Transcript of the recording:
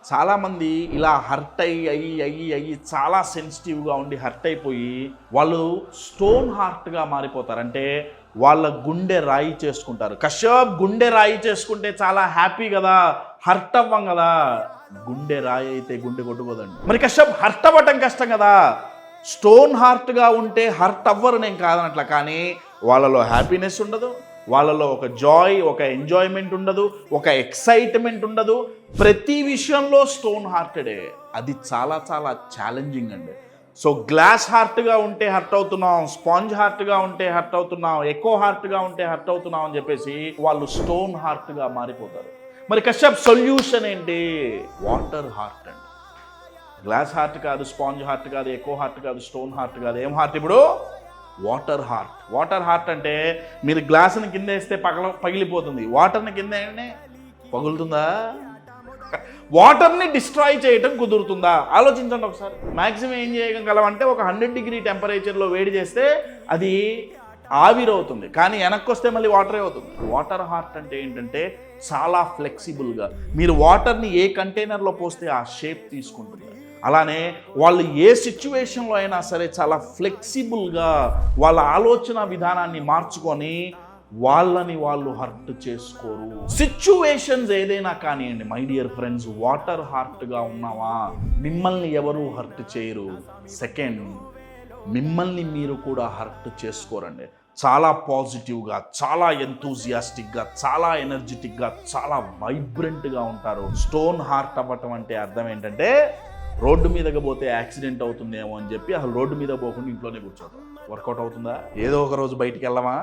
చాలామంది ఇలా హర్ట్ అయ్యి చాలా సెన్సిటివ్గా ఉండి హర్ట్ అయిపోయి వాళ్ళు స్టోన్ హార్ట్గా మారిపోతారు. అంటే వాళ్ళ గుండె రాయి చేసుకుంటారు. కశ్యప్, గుండె రాయి చేసుకుంటే చాలా హ్యాపీ కదా, హర్ట్ అవ్వం కదా. గుండె రాయి అయితే గుండె కొట్టుకోదండి. మరి కశ్యప్, హర్ట్ అవ్వటం కష్టం కదా. స్టోన్ హార్ట్గా ఉంటే హర్ట్ అవ్వరు, నేను కాదనట్లా. కానీ వాళ్ళలో హ్యాపీనెస్ ఉండదు, వాళ్ళలో ఒక జాయ్, ఒక ఎంజాయ్మెంట్ ఉండదు, ఒక ఎక్సైట్మెంట్ ఉండదు. ప్రతి విషయంలో స్టోన్ హార్టెడే. అది చాలా చాలా ఛాలెంజింగ్ అండి. సో గ్లాస్ హార్ట్గా ఉంటే హర్ట్ అవుతున్నాం, స్పాంజ్ హార్ట్గా ఉంటే హర్ట్ అవుతున్నాం, ఎకో హార్ట్గా ఉంటే హర్ట్ అవుతున్నాం అని చెప్పేసి వాళ్ళు స్టోన్ హార్ట్గా మారిపోతారు. మరి కశ్యప్, సొల్యూషన్ ఏంటి? వాటర్ హార్ట్ అండి. గ్లాస్ హార్ట్ కాదు, స్పాంజ్ హార్ట్ కాదు, ఎకో హార్ట్ కాదు, స్టోన్ హార్ట్ కాదు. ఏం హార్ట్ ఇప్పుడు? Water heart. వాటర్ హార్ట్ అంటే మీరు గ్లాసుని కింద వేస్తే పగిలిపోతుంది, వాటర్ని కింద వేయండి పగులుతుందా? వాటర్ని డిస్ట్రాయ్ చేయటం కుదురుతుందా? ఆలోచించండి ఒకసారి. మ్యాక్సిమం ఏం చేయగలం అంటే ఒక 100 డిగ్రీ టెంపరేచర్లో వేడి చేస్తే అది ఆవిరవుతుంది, కానీ వెనక్కి వస్తే మళ్ళీ వాటరే అవుతుంది. వాటర్ హార్ట్ అంటే ఏంటంటే చాలా ఫ్లెక్సిబుల్గా మీరు వాటర్ని ఏ కంటైనర్లో పోస్తే ఆ షేప్ తీసుకుంటుంది. అలానే వాళ్ళు ఏ సిచ్యువేషన్లో అయినా సరే చాలా ఫ్లెక్సిబుల్గా వాళ్ళ ఆలోచన విధానాన్ని మార్చుకొని వాళ్ళని వాళ్ళు హర్ట్ చేసుకోరు. సిచ్యువేషన్స్ ఏదైనా కానివ్వండి మై డియర్ ఫ్రెండ్స్, వాటర్ హార్ట్గా ఉన్నావా మిమ్మల్ని ఎవరు హర్ట్ చేయరు. సెకండ్, మిమ్మల్ని మీరు కూడా హర్ట్ చేసుకోరండి. చాలా పాజిటివ్గా, చాలా ఎంతూజియాస్టిక్గా, చాలా ఎనర్జెటిక్గా, చాలా వైబ్రెంట్గా ఉంటారు. స్టోన్ హార్ట్ అవ్వటం అంటే అర్థం ఏంటంటే రోడ్డు మీదకి పోతే యాక్సిడెంట్ అవుతుందేమో అని చెప్పి అసలు రోడ్డు మీద పోకుండా ఇంట్లోనే కూర్చోతాం. వర్కౌట్ అవుతుందా? ఏదో ఒక రోజు బయటికి వెళ్ళమా?